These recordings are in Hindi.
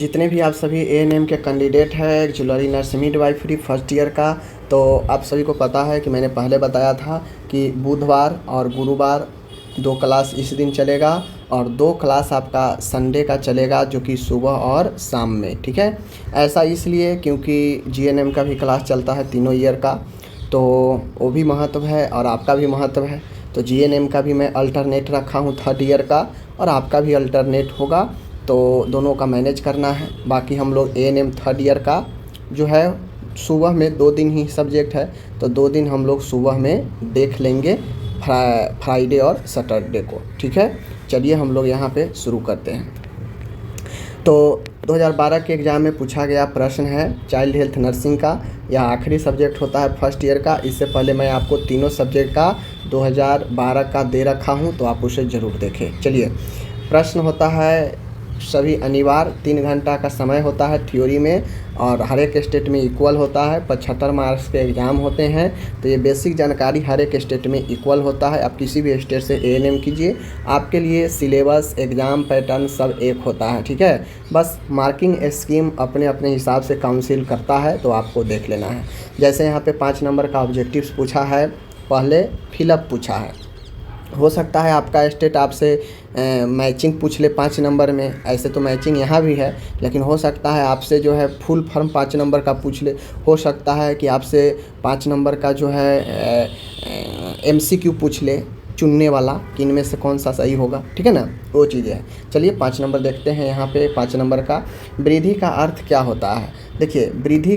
जितने भी आप सभी एएनएम के कैंडिडेट हैं auxiliary nurse midwifery first year का, तो आप सभी को पता है कि मैंने पहले बताया था कि बुधवार और गुरुवार 2 क्लास इस दिन चलेगा और 2 क्लास आपका संडे का चलेगा, जो कि सुबह और शाम में। ठीक है, ऐसा इसलिए क्योंकि जीएनएम का भी क्लास चलता है तीनों ईयर का, तो वो भी महत्व है और आपका भी महत्व है। तो जीएनएम का भी मैं अल्टरनेट रखा हूँ थर्ड ईयर का, और आपका भी अल्टरनेट होगा, तो दोनों का मैनेज करना है। बाकी हम लोग एएनएम थर्ड ईयर का जो है सुबह में 2 दिन ही सब्जेक्ट है, तो 2 दिन हम लोग सुबह में देख लेंगे, फ्राइडे और सैटरडे को। ठीक है, चलिए हम लोग यहाँ पे शुरू करते हैं। तो 2012 के एग्ज़ाम में पूछा गया प्रश्न है चाइल्ड हेल्थ नर्सिंग का। यह आखिरी सब्जेक्ट होता है फर्स्ट ईयर का। इससे पहले मैं आपको तीनों सब्जेक्ट का 2012 का दे रखा हूँ, तो आप उसे ज़रूर देखें। चलिए, प्रश्न होता है सभी अनिवार्य 3 घंटा का समय होता है थ्योरी में, और हर एक स्टेट में इक्वल होता है। 75 मार्क्स के एग्ज़ाम होते हैं, तो ये बेसिक जानकारी हर एक स्टेट में इक्वल होता है। आप किसी भी स्टेट से एएनएम कीजिए, आपके लिए सिलेबस, एग्ज़ाम पैटर्न सब एक होता है। ठीक है, बस मार्किंग स्कीम अपने अपने हिसाब से काउंसिल करता है, तो आपको देख लेना है। जैसे यहाँ पे 5 नंबर का ऑब्जेक्टिव्स पूछा है, पहले फिलअप पूछा है। हो सकता है आपका स्टेट आपसे मैचिंग पूछ ले 5 नंबर में, ऐसे तो मैचिंग यहाँ भी है, लेकिन हो सकता है आपसे जो है फुल फॉर्म 5 नंबर का पूछ ले। हो सकता है कि आपसे 5 नंबर का जो है एमसीक्यू पूछ ले, चुनने वाला कि इनमें से कौन सा सही होगा। ठीक है ना, वो चीज़ें हैं। चलिए 5 नंबर देखते हैं। यहाँ पे 5 नंबर का वृद्धि का अर्थ क्या होता है। देखिए, वृद्धि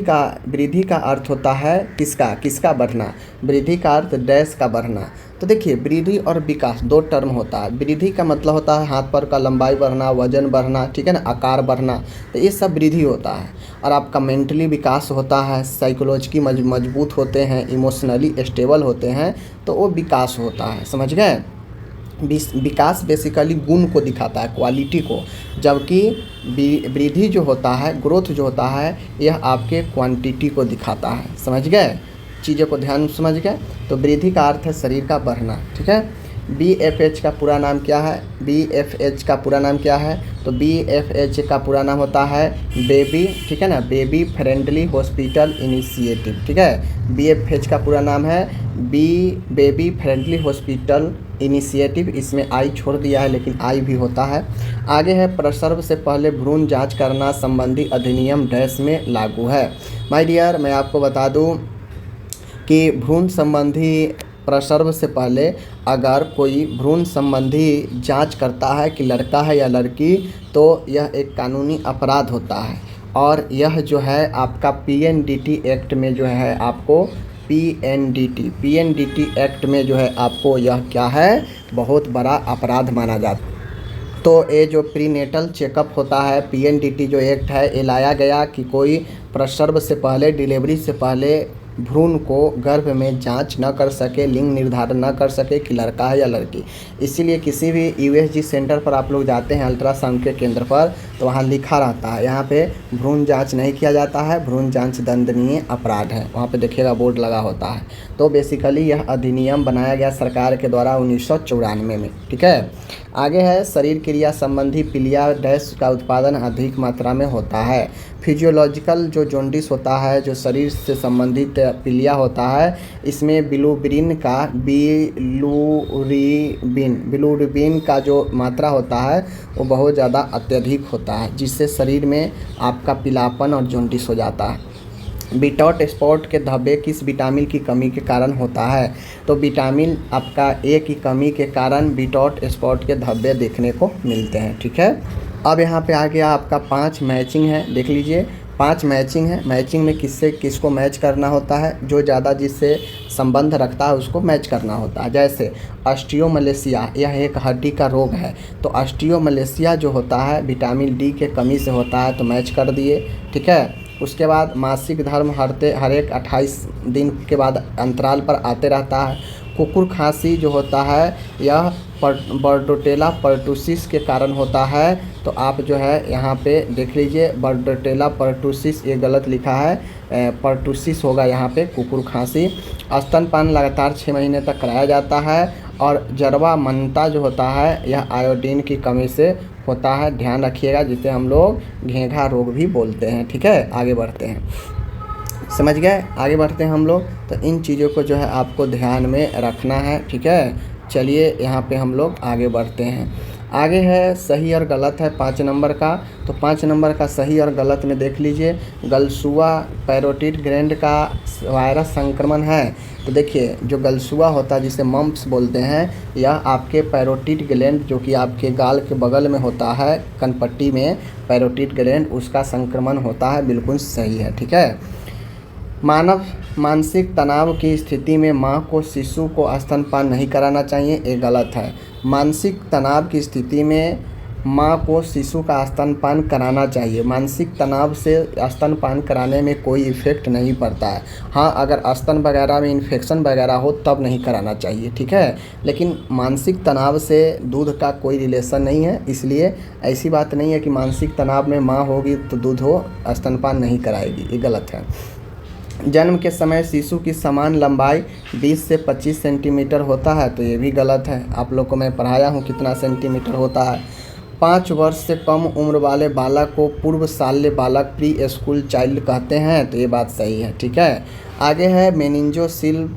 का अर्थ होता है किसका बढ़ना। वृद्धि का अर्थ डैश का बढ़ना। तो देखिए, वृद्धि और विकास 2 टर्म होता है। वृद्धि का मतलब होता है हाथ पैर का लंबाई बढ़ना, वजन बढ़ना, ठीक है ना, आकार बढ़ना, तो ये सब वृद्धि होता है। और आपका मेंटली विकास होता है, साइकोलॉजिकली मजबूत होते हैं, इमोशनली स्टेबल होते हैं, तो वो विकास होता है। समझ गए। विकास बेसिकली गुण को दिखाता है, क्वालिटी को, जबकि वृद्धि जो होता है, ग्रोथ जो होता है, यह आपके क्वांटिटी को दिखाता है। समझ गए, चीज़ों को ध्यान से समझ गए। तो वृद्धि का अर्थ है शरीर का बढ़ना। ठीक है, BFH का पूरा नाम क्या है। BFH का पूरा नाम क्या है, तो BFH का पूरा नाम होता है बेबी, ठीक है ना, बेबी फ्रेंडली हॉस्पिटल इनिशिएटिव। ठीक है, BFH का पूरा नाम है बेबी फ्रेंडली हॉस्पिटल इनिशिएटिव। इसमें आई छोड़ दिया है, लेकिन आई भी होता है। आगे है प्रसव से पहले भ्रूण जांच करना संबंधी अधिनियम डैश में लागू है। माय डियर, मैं आपको बता दूं कि भ्रूण संबंधी प्रसव से पहले अगर कोई भ्रूण संबंधी जांच करता है कि लड़का है या लड़की, तो यह एक कानूनी अपराध होता है। और यह जो है आपका PNDT एक्ट में जो है आपको PNDT एक्ट में जो है आपको यह क्या है, बहुत बड़ा अपराध माना जाता है। तो ये जो प्रीनेटल चेकअप होता है, PNDT जो एक्ट है, ये लाया गया कि कोई प्रसव से पहले, डिलीवरी से पहले भ्रूण को गर्भ में जांच न कर सके, लिंग निर्धारण न कर सके कि लड़का है या लड़की। इसीलिए किसी भी USG सेंटर पर आप लोग जाते हैं, अल्ट्रासाउंड के केंद्र पर, तो वहाँ लिखा रहता है, यहाँ पे भ्रूण जांच नहीं किया जाता है, भ्रूण जांच दंडनीय अपराध है, वहाँ पे देखिएगा बोर्ड लगा होता है। तो बेसिकली यह अधिनियम बनाया गया सरकार के द्वारा 1994 में। ठीक है, आगे है शरीर क्रिया संबंधी पीलिया डैश का उत्पादन अधिक मात्रा में होता है। फिजियोलॉजिकल जो जॉन्डिस होता है, जो शरीर से संबंधित पीलिया होता है, इसमें बिलुरिबिन का जो मात्रा होता है वो बहुत ज़्यादा अत्यधिक होता है, जिससे शरीर में आपका पीलापन और जॉन्डिस हो जाता है। बीटॉट स्पॉट के धब्बे किस विटामिन की कमी के कारण होता है, तो विटामिन आपका ए की कमी के कारण बीटॉट स्पॉट के धब्बे देखने को मिलते हैं। ठीक है, अब यहाँ पे आ गया आपका 5 मैचिंग है, देख लीजिए 5 मैचिंग है। मैचिंग में किससे किसको मैच करना होता है, जो ज़्यादा जिससे संबंध रखता है उसको मैच करना होता है। जैसे ऑस्टियोमलेशिया, यह एक हड्डी का रोग है, तो ऑस्टियोमलेशिया जो होता है विटामिन D के कमी से होता है, तो मैच कर दिए। ठीक है, उसके बाद मासिक धर्म हर एक 28 दिन के बाद अंतराल पर आते रहता है। कुकुर खांसी जो होता है यह बर्डोटेला पर्टुसिस के कारण होता है, तो आप जो है यहाँ पे देख लीजिए बर्डोटेला पर्टुसिस, ये गलत लिखा है, पर्टुसिस होगा यहाँ पे कुकुर खांसी। स्तनपान लगातार 6 महीने तक कराया जाता है। और जरवा मनता जो होता है यह आयोडीन की कमी से होता है, ध्यान रखिएगा, जिसे हम लोग घेंघा रोग भी बोलते हैं। ठीक है, आगे बढ़ते हैं, समझ गए, आगे बढ़ते हैं हम लोग। तो इन चीज़ों को जो है आपको ध्यान में रखना है। ठीक है, चलिए यहाँ पे हम लोग आगे बढ़ते हैं। आगे है सही और गलत है 5 नंबर का। तो 5 नंबर का सही और गलत में देख लीजिए, गलसुआ पैरोटिड ग्लैंड का वायरस संक्रमण है। तो देखिए, जो गलसुआ होता है जिसे मम्प्स बोलते हैं, यह आपके पैरोटिड ग्लैंड जो कि आपके गाल के बगल में होता है, कनपट्टी में पैरोटिड ग्लैंड, उसका संक्रमण होता है। बिल्कुल सही है। ठीक है, मानसिक तनाव की स्थिति में माँ को शिशु को स्तनपान नहीं कराना चाहिए, ये गलत है। मानसिक तनाव की स्थिति में माँ को शिशु का स्तनपान कराना चाहिए। मानसिक तनाव से स्तनपान कराने में कोई इफ़ेक्ट नहीं पड़ता है। हाँ, अगर स्तन वगैरह में इन्फेक्शन वगैरह हो तब नहीं कराना चाहिए। ठीक है, लेकिन मानसिक तनाव से दूध का कोई रिलेशन नहीं है, इसलिए ऐसी बात नहीं है कि मानसिक तनाव में माँ होगी तो दूध हो, स्तनपान नहीं कराएगी, ये गलत है। जन्म के समय शिशु की समान लंबाई 20 से 25 सेंटीमीटर होता है, तो ये भी गलत है। आप लोग को मैं पढ़ाया हूँ कितना सेंटीमीटर होता है। 5 वर्ष से कम उम्र वाले बालक को पूर्व शाल्य बालक प्री स्कूल चाइल्ड कहते हैं, तो ये बात सही है। ठीक है, आगे है मेनिंजोसिल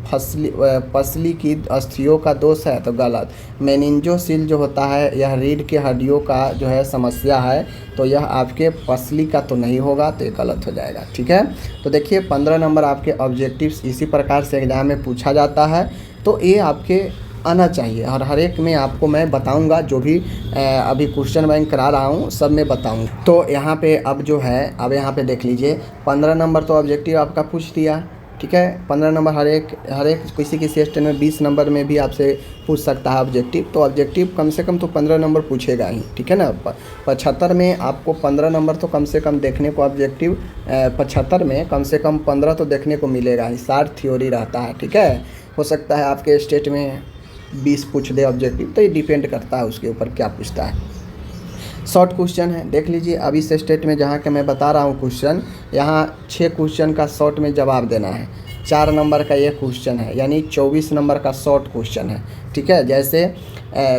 पसली की अस्थियों का दोष है, तो गलत। मेनिंजोसिल जो होता है यह रीढ़ के हड्डियों का जो है समस्या है, तो यह आपके पसली का तो नहीं होगा, तो ये गलत हो जाएगा। ठीक है, तो देखिए 15 नंबर आपके ऑब्जेक्टिव्स इसी प्रकार से एग्जाम में पूछा जाता है, तो ये आपके आना चाहिए। और हर एक में आपको मैं बताऊंगा, जो भी अभी क्वेश्चन बैंक करा रहा हूँ सब में बताऊंगा। तो यहाँ पे अब जो है, अब यहाँ पे देख लीजिए 15 नंबर तो ऑब्जेक्टिव आपका पूछ दिया। ठीक है, 15 नंबर हर एक किसी किसी स्टेट में 20 नंबर में भी आपसे पूछ सकता है ऑब्जेक्टिव, तो ऑब्जेक्टिव कम से कम तो 15 नंबर पूछेगा ही। ठीक है ना, 75 में आपको 15 नंबर तो कम से कम देखने को ऑब्जेक्टिव 75 में कम से कम 15 तो देखने को मिलेगा ही। 60 थ्योरी रहता है। ठीक है, हो सकता है आपके स्टेट में 20 पूछ दे ऑब्जेक्टिव, तो ये डिपेंड करता है उसके ऊपर क्या पूछता है। शॉर्ट क्वेश्चन है, देख लीजिए। अभी से स्टेट में जहाँ के मैं बता रहा हूँ क्वेश्चन, यहाँ 6 क्वेश्चन का शॉर्ट में जवाब देना है। 4 नंबर का ये क्वेश्चन है, यानी 24 नंबर का शॉर्ट क्वेश्चन है। ठीक है, जैसे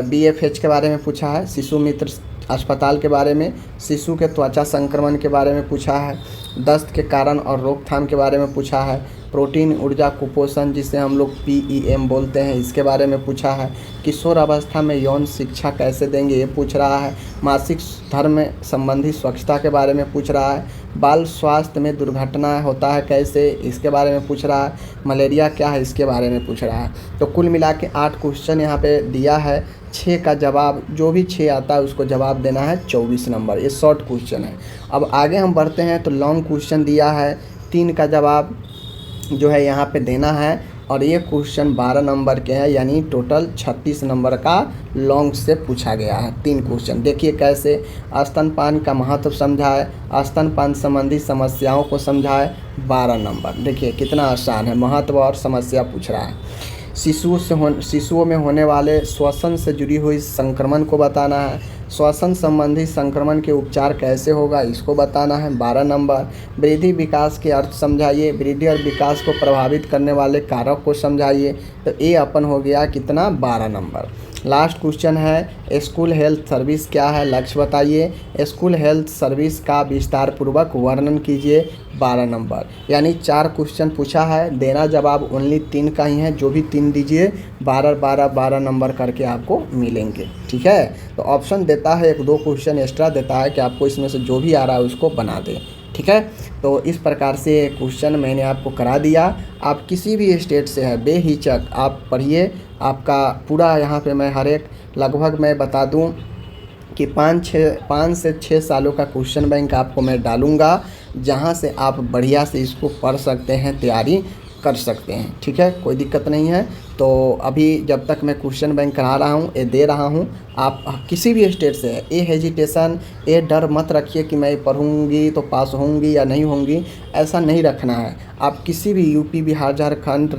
BFH के बारे में पूछा है, शिशु मित्र अस्पताल के बारे में, शिशु के त्वचा संक्रमण के बारे में पूछा है, दस्त के कारण और रोकथाम के बारे में पूछा है, प्रोटीन ऊर्जा कुपोषण जिसे हम लोग PEM बोलते हैं, इसके बारे में पूछा है, किशोर अवस्था में यौन शिक्षा कैसे देंगे ये पूछ रहा है, मासिक धर्म संबंधी स्वच्छता के बारे में पूछ रहा है, बाल स्वास्थ्य में दुर्घटना होता है कैसे, इसके बारे में पूछ रहा है, मलेरिया क्या है इसके बारे में पूछ रहा है। तो कुल मिला के 8 क्वेश्चन यहाँ पे दिया है। 6 का जवाब, जो भी 6 आता है उसको जवाब देना है 24 नंबर। ये शॉर्ट क्वेश्चन है। अब आगे हम बढ़ते हैं तो लॉन्ग क्वेश्चन दिया है, 3 का जवाब जो है यहाँ पे देना है, और ये क्वेश्चन 12 नंबर के हैं, यानी टोटल 36 नंबर का लॉन्ग से पूछा गया है। 3 क्वेश्चन देखिए कैसे। स्तनपान का महत्व समझाए, स्तनपान संबंधी समस्याओं को समझाए, 12 नंबर। देखिए कितना आसान है, महत्व और समस्या पूछ रहा है। शिशुओं में होने वाले श्वसन से जुड़ी हुई संक्रमण को बताना है, श्वसन संबंधी संक्रमण के उपचार कैसे होगा इसको बताना है, 12 नंबर। वृद्धि विकास के अर्थ समझाइए, वृद्धि और विकास को प्रभावित करने वाले कारक को समझाइए, तो ये अपन हो गया कितना, 12 नंबर। लास्ट क्वेश्चन है स्कूल हेल्थ सर्विस क्या है, लक्ष्य बताइए, स्कूल हेल्थ सर्विस का विस्तार पूर्वक वर्णन कीजिए, 12 नंबर। यानी 4 क्वेश्चन पूछा है, देना जवाब ओनली 3 का ही है, जो भी 3 दीजिए 12 नंबर करके आपको मिलेंगे। ठीक है, तो ऑप्शन देता है 1-2 क्वेश्चन एक्स्ट्रा देता है कि आपको इसमें से जो भी आ रहा है उसको बना दें। ठीक है, तो इस प्रकार से क्वेश्चन मैंने आपको करा दिया। आप किसी भी स्टेट से है बेहिचक आप पढ़िए, आपका पूरा यहाँ पे मैं हर एक लगभग मैं बता दूँ कि 5 से 6 सालों का क्वेश्चन बैंक आपको मैं डालूँगा, जहाँ से आप बढ़िया से इसको पढ़ सकते हैं, तैयारी कर सकते हैं। ठीक है, कोई दिक्कत नहीं है। तो अभी जब तक मैं क्वेश्चन बैंक करा रहा हूँ, ये दे रहा हूँ, आप किसी भी स्टेट से है, ये हेजिटेशन, ये डर मत रखिए कि मैं पढ़ूँगी तो पास होंगी या नहीं होंगी, ऐसा नहीं रखना है। आप किसी भी यूपी, बिहार, झारखंड,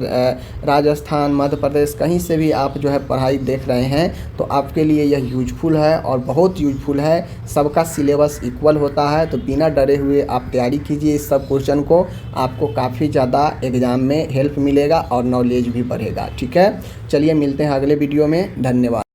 राजस्थान, मध्य प्रदेश, कहीं से भी आप जो है पढ़ाई देख रहे हैं, तो आपके लिए यह यूजफुल है और बहुत यूजफुल है। सबका सिलेबस इक्वल होता है, तो बिना डरे हुए आप तैयारी कीजिए इस सब क्वेश्चन को, आपको काफ़ी ज़्यादा एग्ज़ाम में हेल्प मिलेगा और नॉलेज भी बढ़ेगा। ठीक है, चलिए मिलते हैं अगले वीडियो में, धन्यवाद।